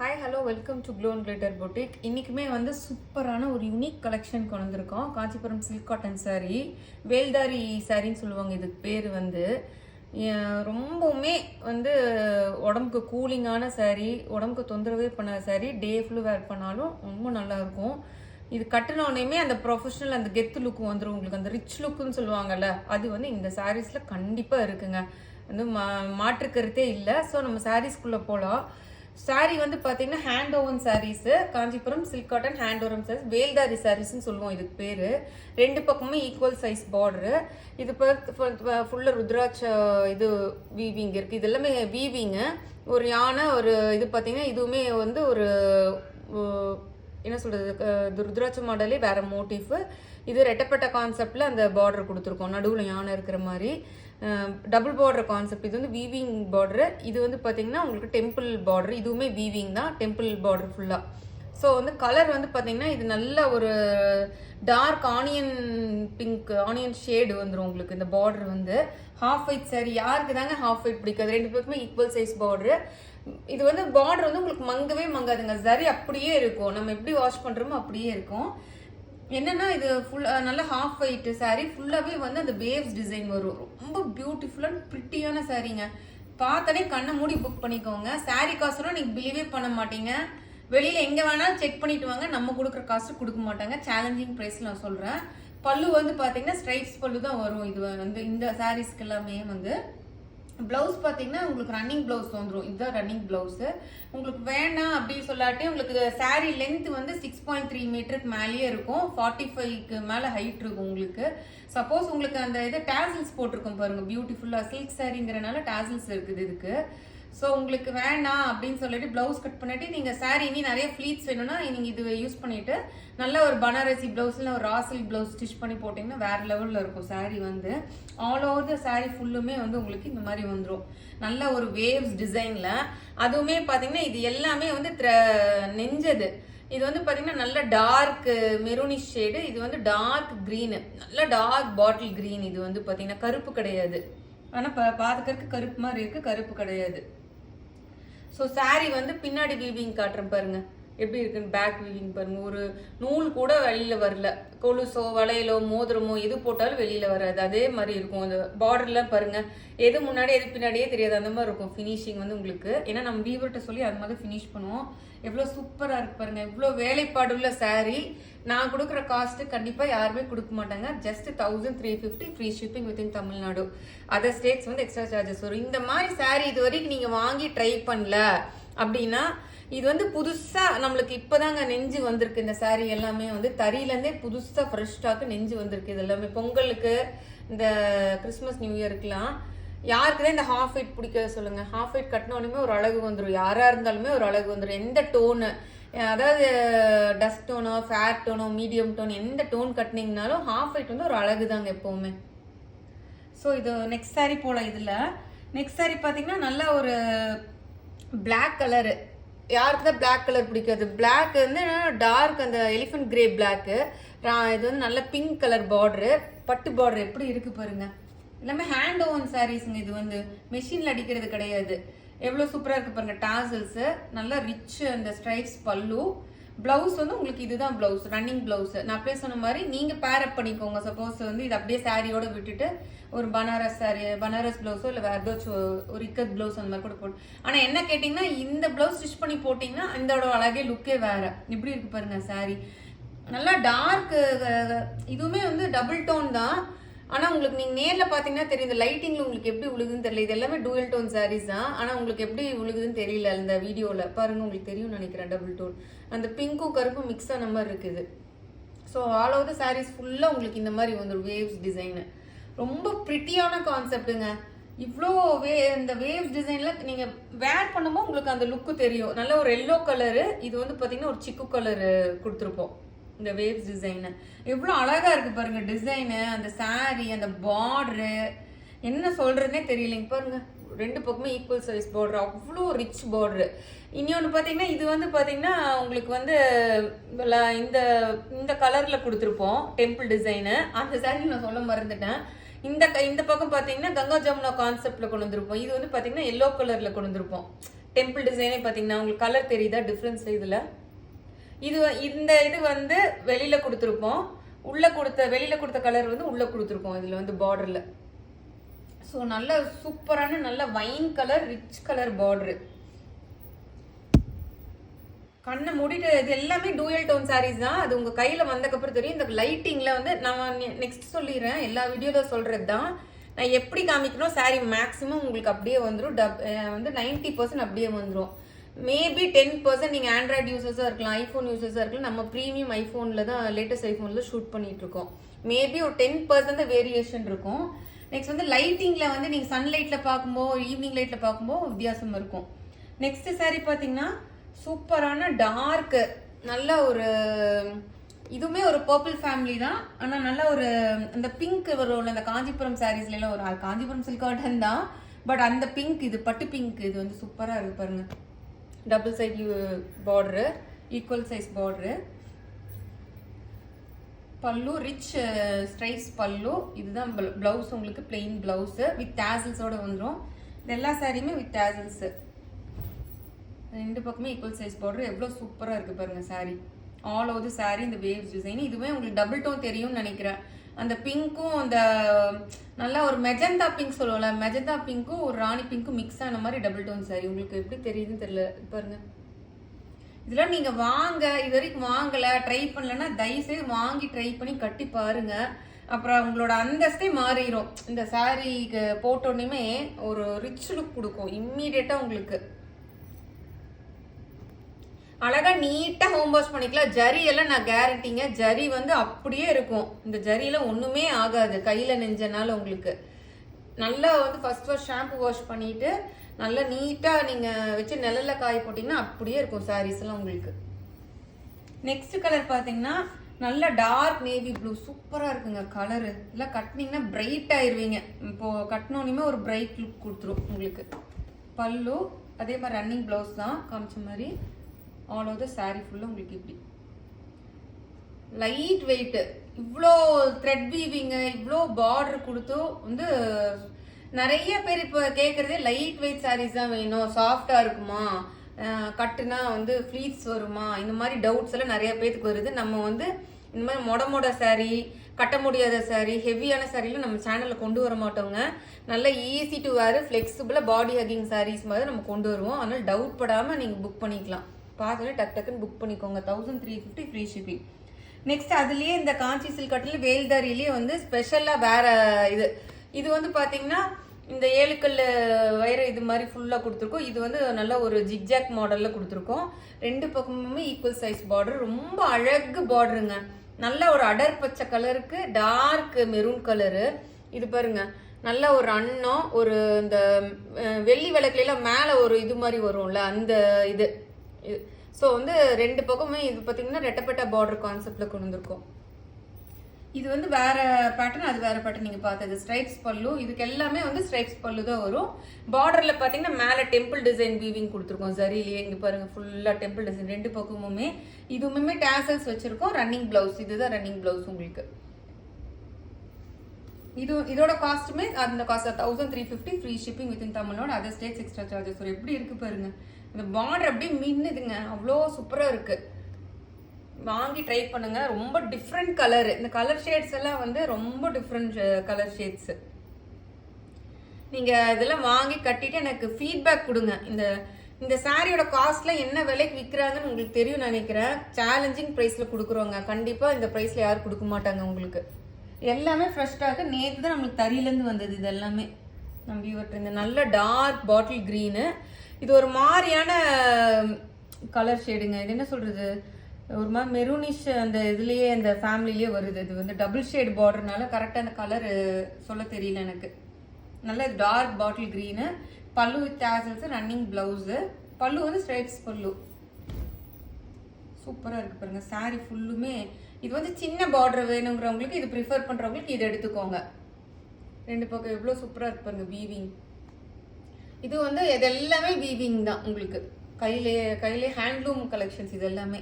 Hi hello welcome to glow and glitter boutique. இன்றைக்குமே வந்து சூப்பரான ஒரு யூனிக் கலெக்ஷன் கொண்டு வந்திருக்கோம். காஞ்சிபுரம் சில்க் காட்டன் சாரீ, வேல்தாரி சாரின்னு சொல்லுவாங்க. இதுக்கு பேர் வந்து ரொம்பவுமே வந்து உடம்புக்கு கூலிங்கான சாரீ, உடம்புக்கு தொந்தரவே பண்ணாத சாரீ, டே ஃபுல்லு வேர் பண்ணாலும் ரொம்ப நல்லாயிருக்கும். இது கட்டினோடனேயுமே அந்த ப்ரொஃபஷனல் அந்த கெத்து லுக் வந்துடும் உங்களுக்கு. அந்த ரிச் லுக்குன்னு சொல்லுவாங்கல்ல, அது வந்து இந்த சாரீஸில் கண்டிப்பாக இருக்குங்க. வந்து மாற்றுக்கருத்தே இல்லை. ஸோ நம்ம சாரீஸ்குள்ளே போகலாம். சாரீ வந்து பார்த்தீங்கன்னா hand woven saris, Kanchipuram silk cotton hand woven saris, Veldhari சாரீஸ்ன்னு சொல்லுவோம் இதுக்கு பேர். ரெண்டு பக்கமுமே ஈக்குவல் சைஸ் பார்டரு. இது ஃபுல்லாக ருத்ராட்ச இது வீவிங் இருக்குது. இது எல்லாமே வீவிங்கு. ஒரு யானை ஒரு இது பார்த்தீங்கன்னா இதுவுமே வந்து ஒரு என்ன சொல்கிறது, ருத்ராட்ச மாடலே வேறு மோட்டிஃபு. இது ரெட்டப்பட்ட கான்செப்டில் அந்த பார்டர் கொடுத்துருக்கோம், நடுவில் யானை இருக்கிற மாதிரி. Double border concept. இது வந்து வீவிங் பார்டரு. இது வந்து பார்த்தீங்கன்னா உங்களுக்கு டெம்பிள் பார்டர். இதுவுமே வீவிங் தான், டெம்பிள் பார்டர் ஃபுல்லாக. ஸோ வந்து கலர் வந்து பார்த்தீங்கன்னா இது நல்ல ஒரு dark onion pink, onion shade வந்துடும் உங்களுக்கு. இந்த பார்டர் வந்து ஹாஃப் ஒயிட் சாரி. யாருக்கு தாங்க ஹாஃப் ஒயிட் பிடிக்காது? ரெண்டு பேருக்குமே ஈக்குவல் சைஸ் பார்டரு. இது வந்து பார்டர் வந்து உங்களுக்கு மங்கவே மங்காதுங்க. சரி அப்படியே இருக்கும், நம்ம எப்படி வாஷ் பண்ணுறோமோ அப்படியே இருக்கும். என்னன்னா இது நல்ல ஹாஃப் ஒயிட் சாரீ. ஃபுல்லாகவே வந்து அந்த வேவ்ஸ் டிசைன் வரும். ரொம்ப பியூட்டிஃபுல்லாக ப்ரிட்டியான சாரீங்க. பார்த்தாலே கண்ணை மூடி புக் பண்ணிக்கோங்க. சாரீ காசுலாம் நீங்கள் பிலீவே பண்ண மாட்டீங்க. வெளியில் எங்கே வேணாலும் செக் பண்ணிட்டு வாங்க, நம்ம கொடுக்குற காசு கொடுக்க மாட்டாங்க. சேலஞ்சிங் ப்ரைஸில் நான் சொல்கிறேன். பல்லு வந்து பார்த்தீங்கன்னா ஸ்ட்ரைப்ஸ் பல்லு தான் வரும். இது வந்து இந்த சாரீஸ்க்கு எல்லாமே வந்து ப்ளவுஸ் பார்த்தீங்கன்னா உங்களுக்கு ரன்னிங் ப்ளவுஸ் வந்துடும். இதுதான் ரன்னிங் ப்ளவுஸு. உங்களுக்கு வேணாம் அப்படின்னு சொல்லாட்டி உங்களுக்கு சாரீ லென்த் வந்து 6.3 மீட்டருக்கு மேலேயே இருக்கும். 45க்கு மேலே ஹைட் இருக்கும் உங்களுக்கு. சப்போஸ் உங்களுக்கு அந்த இது டேசல்ஸ் போட்டிருக்கும் பாருங்கள், பியூட்டிஃபுல்லாக சில்க் சாரீங்கிறனால டேசல்ஸ் இருக்குது இதுக்கு. ஸோ உங்களுக்கு வேணாம் அப்படின்னு சொல்லிட்டு ப்ளவுஸ் கட் பண்ணிட்டு நீங்கள் சாரீ இனி நிறைய ஃப்ளீட்ஸ் வேணும்னா நீங்கள் இது யூஸ் பண்ணிட்டு நல்ல ஒரு பனாரசி ப்ளவுஸில் ஒரு ராசில் ப்ளவுஸ் ஸ்டிச் பண்ணி போட்டிங்கன்னா வேறு லெவலில் இருக்கும். சாரீ வந்து ஆல் ஓவர் த சாரீ ஃபுல்லுமே வந்து உங்களுக்கு இந்த மாதிரி வந்துடும். நல்ல ஒரு வேவ்ஸ் டிசைனில். அதுவுமே பார்த்தீங்கன்னா இது எல்லாமே வந்து நெஞ்சது. இது வந்து பார்த்தீங்கன்னா நல்ல டார்க் மெரூனிஷ் ஷேடு. இது வந்து டார்க் க்ரீனு, நல்ல டார்க் பாட்டில் க்ரீன். இது வந்து பார்த்தீங்கன்னா கருப்பு கிடையாது, ஆனால் பார்த்துக்கறதுக்கு கருப்பு மாதிரி இருக்குது, கருப்பு கிடையாது. ஸோ சாரீ வந்து பின்னாடி வீவிங் காட்டுறேன் பாருங்க எப்படி இருக்குன்னு. பேக் வீவிங் பாருங்க. ஒரு நூல் கூட வெளியில வரல. கொலுசோ வளையலோ மோதிரமோ எது போட்டாலும் வெளியில வராது, அதே மாதிரி இருக்கும். அந்த பார்டர்லாம் பாருங்க, எது முன்னாடி எது பின்னாடியே தெரியாது, அந்த மாதிரி இருக்கும் ஃபினிஷிங் வந்து உங்களுக்கு. ஏன்னா நம்ம வீவர்கிட்ட சொல்லி அது மாதிரி ஃபினிஷ் பண்ணுவோம். எவ்வளோ சூப்பராக இருக்கு பாருங்க, எவ்வளோ வேலைப்பாடுள்ள சாரீ. நான் கொடுக்குற காஸ்ட்டு கண்டிப்பாக யாருமே கொடுக்க மாட்டாங்க. Just 1350 free shipping within Tamil Nadu. Other states வந்து எக்ஸ்ட்ரா சார்ஜஸ் வரும். இந்த மாதிரி சாரீ இது வரைக்கும் நீங்கள் வாங்கி ட்ரை பண்ணல அப்படின்னா இது வந்து புதுசாக நம்மளுக்கு இப்போதாங்க நெஞ்சு வந்திருக்கு. இந்த சாரீ எல்லாமே வந்து தறியிலேருந்தே புதுசாக ஃப்ரெஷ் ஸ்டாக்கு நெஞ்சு வந்திருக்கு. இது எல்லாமே பொங்கலுக்கு, இந்த கிறிஸ்மஸ் நியூ இயருக்குலாம் யாருக்குதான் இந்த ஹாஃப் ஒயிட் பிடிக்காது சொல்லுங்கள். ஹாஃப் ஒயிட் கட்டினோடனே ஒரு அழகு வந்துடும். யாராக இருந்தாலுமே ஒரு அழகு வந்துடும். எந்த டோனு, அதாவது dust Dono fair Dono medium tone, எந்த டோன் கட்டினீங்கனாலும் ஹாஃப் ஒயிட் வந்து ஒரு அழகு தாங்க எப்போவுமே. ஸோ இது நெக்ஸ்ட் சாரீ போல. இதில் நெக்ஸ்ட் சாரீ பார்த்தீங்கன்னா நல்ல ஒரு பிளாக் கலரு. யாருக்கு தான் பிளாக் கலர் பிடிக்காது? பிளாக் வந்து டார்க் அந்த எலிஃபென்ட் கிரே பிளாக்கு. இது வந்து நல்ல பிங்க் கலர் பார்டரு, பட்டு பார்டர் எப்படி இருக்கு பாருங்க. எல்லாமே ஹேண்ட் ஓவன் சாரீஸுங்க. இது வந்து மெஷினில் அடிக்கிறது கிடையாது. எவ்வளோ சூப்பராக இருக்குது பாருங்க. டாசல்ஸு நல்லா ரிச் அந்த ஸ்ட்ரைப்ஸ் பல்லு. ப்ளவுஸ் வந்து உங்களுக்கு இதுதான் ப்ளவுஸ், ரன்னிங் ப்ளவுஸ். நான் அப்படியே சொன்ன மாதிரி நீங்கள் பேரப் பண்ணிக்கோங்க. சப்போஸ் வந்து இது அப்படியே சாரியோட விட்டுட்டு ஒரு பனாரஸ் சாரி, பனாரஸ் ப்ளவுஸோ இல்லை வேறு ஏதாச்சும் ஒரு இக்கத் ப்ளவுஸ் அந்த மாதிரி கூட போட்டு. ஆனால் என்ன கேட்டிங்கன்னா இந்த ப்ளவுஸ் ஸ்டிச் பண்ணி போட்டிங்கன்னா இதோட அழகே லுக்கே வேறு. இப்படி இருக்கு பாருங்க சாரி. நல்லா டார்க். இதுவுமே வந்து டபுள் டோன் தான். ஆனால் உங்களுக்கு நீங்கள் நேரில் பார்த்தீங்கன்னா தெரியும். இந்த லைட்டிங்கில் உங்களுக்கு எப்படி விழுகுதுன்னு தெரியல. இது எல்லாமே டூயல் டோன் சாரீஸ் தான். ஆனால் உங்களுக்கு எப்படி விழுகுதுன்னு தெரியல. இந்த வீடியோவில் பாருங்கள், உங்களுக்கு தெரியும்னு நினைக்கிறேன். டபுள் டோன் அந்த பிங்க்கும் கருப்பும் மிக்ஸ் ஆன மாதிரி இருக்குது. So all over the saris ஃபுல்லாக உங்களுக்கு இந்த மாதிரி வந்துடும் வேவ்ஸ் டிசைனு. ரொம்ப ப்ரிட்டியான கான்செப்டுங்க. இவ்வளோ இந்த வேவ்ஸ் டிசைனில் நீங்கள் வேர் பண்ணும்போது உங்களுக்கு அந்த லுக்கு தெரியும். நல்ல ஒரு எல்லோ கலரு. இது வந்து பார்த்தீங்கன்னா ஒரு சிக்கு கலரு கொடுத்துருப்போம். இந்த வேவ்ஸ் டிசைனு எவ்வளோ அழகாக இருக்குது பாருங்கள். டிசைனு, அந்த சாரீ, அந்த பார்டரு, என்ன சொல்கிறதுனே தெரியலைங்க பாருங்க. ரெண்டு பக்கமே ஈக்குவல் சைஸ் பார்டர், அவ்வளோ ரிச் பார்டரு. இன்னொன்று பார்த்தீங்கன்னா இது வந்து பார்த்தீங்கன்னா உங்களுக்கு வந்து இந்த இந்த கலரில் கொடுத்துருப்போம் டெம்பிள் டிசைனு. அந்த சாரீ நான் சொல்ல மறந்துட்டேன். இந்த பக்கம் பார்த்தீங்கன்னா கங்கா ஜமுனா கான்செப்டில் கொண்டு வந்திருப்போம். இது வந்து பார்த்தீங்கன்னா எல்லோ கலரில் கொண்டு வந்திருப்போம். டெம்பிள் டிசைனே பார்த்தீங்கன்னா உங்களுக்கு கலர் தெரியுதா டிஃப்ரென்ஸ் இதில். இந்த இது வந்து வெளியில கொடுத்துருப்போம், வெளியில கொடுத்த கலர் வந்து உள்ள கொடுத்துருக்கோம் இதில் வந்து பார்டரில். ஸோ நல்ல சூப்பரான நல்ல wine colour rich colour border. கண்ணை மூடிட்டு இது எல்லாமே டூயல் டோன் சாரீஸ் தான். அது உங்கள் கையில் வந்தக்கப்புறம் தெரியும். இந்த லைட்டிங்கில் வந்து நான் நெக்ஸ்ட் சொல்லிடுறேன், எல்லா வீடியோவில் சொல்கிறது தான். நான் எப்படி காமிக்கணும், சாரீ மேக்ஸிமம் உங்களுக்கு அப்படியே வந்துடும். வந்து 90% அப்படியே வந்துடும். மேபி 10% நீங்கள் ஆண்ட்ராய்டு யூசர்ஸாக இருக்கலாம், ஐஃபோன் யூசர்ஸாக இருக்கலாம். நம்ம ப்ரீமியம் ஐஃபோனில் தான், லேட்டஸ்ட் ஐஃபோனில் ஷூட் பண்ணிட்டு இருக்கோம். மேபி ஒரு 10% வேரியேஷன் இருக்கும். நெக்ஸ்ட் வந்து லைட்டிங்கில் வந்து நீங்கள் சன்லைட்டில் பார்க்கும்போது, ஈவினிங் லைட்டில் பார்க்கும்போது வித்தியாசம் இருக்கும். நெக்ஸ்ட் சாரீ பார்த்தீங்கன்னா சூப்பரான டார்க், நல்ல ஒரு இதுவுமே ஒரு பர்பிள் ஃபேமிலி தான். ஆனால் நல்ல ஒரு அந்த பிங்க் வரும்ல, அந்த காஞ்சிபுரம் சாரீஸ்லாம் ஒரு காஞ்சிபுரம் சில்க் காட்டன் தான், பட் அந்த பிங்க், இது பட்டு பிங்க், இது வந்து சூப்பராக இருக்கு பாருங்க. Double side border, equal size border, பல்லு ரிச் ஸ்ட்ரைப்ஸ் பல்லு. இதுதான் பிளவுஸ், உங்களுக்கு பிளெயின் பிளவுஸ் வித் டேசல்ஸோட வந்துடும். இது எல்லா சாரியுமே வித் டேசல்ஸ், ரெண்டு பக்கமே ஈக்குவல் சைஸ் பார்டர். எவ்வளோ சூப்பராக இருக்குது பாருங்க sorry. All over the sorry இந்த வேவ்ஸ் டிசைன். இதுவே உங்களுக்கு டபுள் டோன் தெரியும்னு நினைக்கிறேன். அந்த பிங்க்கும் அந்த நல்லா ஒரு மெஜந்தா பிங்க் சொல்லுவோம்ல, மெஜந்தா பிங்க்கும் ஒரு ராணி பிங்க்கும் மிக்ஸ் ஆன மாதிரி டபுள் டோன் சாரி. உங்களுக்கு எப்படி தெரியுதுன்னு தெரியல பாருங்க. இதெல்லாம் நீங்கள் வாங்க, இது வரைக்கும் வாங்கலை, ட்ரை பண்ணலன்னா தயவுசெய்து வாங்கி ட்ரை பண்ணி கட்டி பாருங்க. அப்புறம் உங்களோட அந்தஸ்தே மாறிடும். இந்த சாரீக்கு போட்டோன்னே ஒரு ரிச் லுக் கொடுக்கும் இம்மீடியட்டாக உங்களுக்கு. அழகா நீட்டா ஹோம் வாஷ் பண்ணிக்கலாம். ஜரி எல்லாம் நான் கேரண்டிங்க, ஜரி வந்து அப்படியே இருக்கும். இந்த ஜரியெல்லாம் ஒண்ணுமே ஆகாது கையில நெஞ்சனால. உங்களுக்கு நல்லா வந்து ஃபர்ஸ்ட் வாஷ் ஷாம்பு வாஷ் பண்ணிட்டு நல்லா நீட்டா நீங்க வச்சு நிழல்ல காய போட்டீங்கன்னா அப்படியே இருக்கும் சாரீஸ் எல்லாம் உங்களுக்கு. நெக்ஸ்ட் கலர் பாத்தீங்கன்னா நல்ல டார்க் நேவி ப்ளூ, சூப்பரா இருக்குங்க கலரு. எல்லாம் கட்டினீங்கன்னா பிரைட் ஆயிருவீங்க. இப்போ கட்டினோன்னே ஒரு பிரைட் லுக் கொடுத்துரும் உங்களுக்கு. பல்லு அதே மாதிரி ரன்னிங் பிளவுஸ் தான் காமிச்ச மாதிரி. ஆல் ஓவர் த சாரீ ஃபுல்லாக உங்களுக்கு இப்படி லைட் வெயிட்டு, இவ்வளோ த்ரெட் வீவிங்க, இவ்வளோ பார்டர் கொடுத்து வந்து நிறைய பேர் இப்போ கேட்குறதே லைட் வெயிட் சாரீஸ் தான் வேணும், சாஃப்டாக இருக்குமா, கட்டுனா வந்து ஃப்ளீட்ஸ் வருமா, இந்த மாதிரி டவுட்ஸ் எல்லாம் நிறைய பேருக்கு வருது. நம்ம வந்து இந்த மாதிரி மொட சாரீ, கட்ட முடியாத சாரீ, ஹெவியான சாரீலாம் நம்ம சேனலில் கொண்டு வர மாட்டோங்க. நல்ல ஈஸி டு வேர் ஃப்ளெக்சிபிளாக பாடி ஹக்கிங் சாரீஸ் மாதிரி நம்ம கொண்டு வருவோம். அதனால் டவுட் படாமல் நீங்கள் புக் பண்ணிக்கலாம். பார்த்தாலே டக்குன்னு புக் பண்ணிக்கோங்க. 1350 ஃப்ரீ ஷிப்பிங். நெக்ஸ்ட் அதுலேயே இந்த காஞ்சி சில்க் காட்டன்ல வேல்தாரிலேயே வந்து ஸ்பெஷலாக வேற இது வந்து பார்த்தீங்கன்னா இந்த 7 கல் வைர இது மாதிரி ஃபுல்லாக கொடுத்துருக்கோம். இது வந்து நல்ல ஒரு ஜிக்ஜாக் மாடலில் கொடுத்துருக்கோம். ரெண்டு பக்கமுமே ஈக்குவல் சைஸ் பார்டர், ரொம்ப அழகு பார்டருங்க. நல்ல ஒரு அடர் பச்சை கலருக்கு டார்க் மெரூன் கலரு. இது பாருங்க, நல்ல ஒரு அன்னம், ஒரு இந்த வெள்ளி விளக்குலாம் மேலே ஒரு இது மாதிரி வரும்ல அந்த இது. ஸோ வந்து ரெண்டு பக்கமே இது பார்த்தீங்கன்னா ரெட்டப்பட்ட பார்டர் கான்செப்ட்ல கொண்டு வந்திருக்கோம். இது வந்து வேற பேட்டர்ன், அது வேற பேட்டர்ன். நீங்க பார்த்தது ஸ்ட்ரைப்ஸ் பல்லு, இதுக்கு எல்லாமே வந்து ஸ்ட்ரைப்ஸ் பல்லு தான் வரும். பார்டர்ல பாத்தீங்கன்னா மேல டெம்பிள் டிசைன் வீவிங் கொடுத்துருக்கோம் சரியிலேயே. இங்க பாருங்க ஃபுல்லா டெம்பிள் டிசைன் ரெண்டு பக்கமுமே. இதுவுமே டேசல்ஸ் வச்சிருக்கோம். ரன்னிங் பிளவுஸ், இதுதான் ரன்னிங் பிளவுஸ் உங்களுக்கு. இதோட காஸ்ட்டுமே அந்த cost 1350 free shipping within Tamil Nadu, other states extra charges. ஒரு எப்படி இருக்கு பாருங்க, இந்த பார்டர் அப்படியே மின்னுதுங்க, அவ்வளோ சூப்பரா இருக்கு. வாங்கி ட்ரை பண்ணுங்க. ரொம்ப டிஃப்ரெண்ட் கலர், இந்த கலர் ஷேட்ஸ் எல்லாம் வந்து ரொம்ப டிஃப்ரெண்ட் கலர் ஷேட்ஸ். நீங்க இதெல்லாம் வாங்கி கட்டிட்டு எனக்கு ஃபீட்பேக் கொடுங்க. இந்த சாரியோட காஸ்ட்ல என்ன விலைக்கு விற்கிறாங்கன்னு உங்களுக்கு தெரியும் நினைக்கிறேன். சேலஞ்சிங் பிரைஸ்ல கொடுக்குறோங்க. கண்டிப்பா இந்த பிரைஸ்ல யாரும் கொடுக்க மாட்டாங்க உங்களுக்கு. எல்லாமே ஃப்ரெஷ்ஷாக நேற்று தான் நம்மளுக்கு தறியிலேருந்து வந்தது. இது எல்லாமே நம்ம வியூவர்ட்ட இந்த நல்ல டார்க் பாட்டில் க்ரீனு. இது ஒரு மாதிரியான கலர் ஷேடுங்க. இது என்ன சொல்றது, ஒரு மாதிரி மெரூனிஷ் அந்த இதுலயே அந்த ஃபேமிலிலேயே வருது. இது வந்து டபுள் ஷேட் பார்டர்னால கரெக்டாக அந்த கலர் சொல்ல தெரியல எனக்கு. நல்ல டார்க் பாட்டில் க்ரீனு. பல்லு வித் டேசல்ஸ், ரன்னிங் பிளவுஸு. பல்லு வந்து ஸ்ட்ரைப்ஸ் பல்லு, சூப்பராக இருக்கு பாருங்க. சாரி ஃபுல்லுமே இது வந்து சின்ன பார்டர் வேணுங்கிறவங்களுக்கு, இது ப்ரிஃபர் பண்ணுறவங்களுக்கு இது எடுத்துக்கோங்க. ரெண்டு பக்கம் எவ்வளோ சூப்பராக இருக்கு பாருங்க வீவிங். இது வந்து இது எல்லாமே வீவிங் தான் உங்களுக்கு. கையிலே ஹேண்ட்லூம் கலெக்ஷன்ஸ் இது எல்லாமே.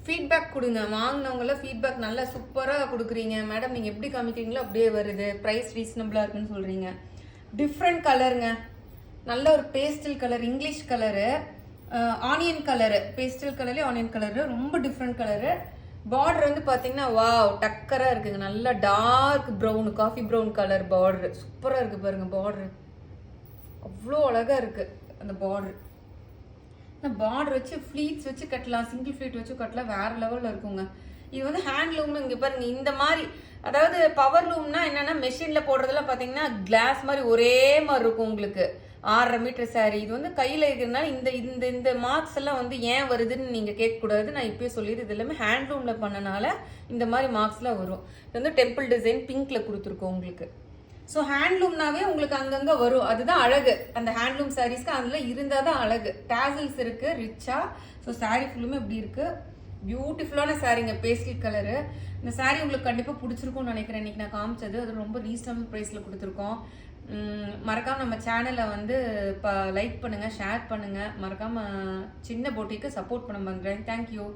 ஃபீட்பேக் கொடுங்க. வாங்கினவங்கள ஃபீட்பேக் நல்லா சூப்பராக கொடுக்குறீங்க மேடம், நீங்கள் எப்படி காமிக்கிறீங்களோ அப்படியே வருது. ப்ரைஸ் ரீசனபிளாக இருக்குன்னு சொல்கிறீங்க. டிஃப்ரெண்ட் கலருங்க, நல்ல ஒரு pastel colour, English colour, onion colour, pastel கலர்லேயே ஆனியன் கலரு, ரொம்ப டிஃப்ரெண்ட் கலரு. பார்டர் வந்து பார்த்தீங்கன்னா வாவ் டக்கராக இருக்குங்க, நல்லா dark brown, coffee brown colour border, சூப்பராக இருக்குது பாருங்க. பார்டர் அவ்வளோ அழகாக இருக்குது அந்த பார்டர். பார்டர் வச்சு ஃப்ளீட்ஸ் வச்சு கட்டலாம், சிங்கிள் ஃப்ளீட் வச்சு கட்டலாம், வேற லெவலில் இருக்குங்க. இது வந்து ஹேண்ட்லூம். இங்கே பாருங்க இந்த மாதிரி, அதாவது பவர் லூம்னா என்னன்னா மெஷினில் போடுறதெல்லாம் பார்த்தீங்கன்னா கிளாஸ் மாதிரி ஒரே மாதிரி இருக்கும் உங்களுக்கு. 6.5 மீட்டர் சாரி. இது வந்து கையில் இருக்கிறதுனால இந்த இந்த இந்த மார்க்ஸ் எல்லாம் வந்து ஏன் வருதுன்னு நீங்கள் கேட்கக்கூடாது. நான் இப்போயே சொல்லிடுது, இது எல்லாமே ஹேண்ட்லூமில் பண்ணனால இந்த மாதிரி மார்க்ஸ்லாம் வரும். இது வந்து டெம்பிள் டிசைன் பிங்க்கில் கொடுத்துருக்கோம் உங்களுக்கு. ஸோ ஹேண்ட்லூம்னாவே உங்களுக்கு அங்கங்கே வரும், அதுதான் அழகு. அந்த ஹேண்ட்லூம் சாரீஸ்க்கு அதில் இருந்தால் தான் அழகு. டேசல்ஸ் இருக்குது ரிச்சா. ஸோ சாரீ ஃபுல்லுமே இப்படி இருக்குது. பியூட்டிஃபுல்லான சாரீங்க, பேஸ்டல் கலரு. இந்த சாரீ உங்களுக்கு கண்டிப்பாக பிடிச்சிருக்கும்னு நினைக்கிறேன். இன்றைக்கி நான் காமிச்சது அது ரொம்ப ரீசனபிள் ப்ரைஸில் கொடுத்துருக்கோம். மறக்காமல் நம்ம சேனலை வந்து லைக் பண்ணுங்கள், ஷேர் பண்ணுங்கள். மறக்காமல் சின்ன போட்டிக்கு சப்போர்ட் பண்ண பண்ணுறேன். தேங்க்யூ.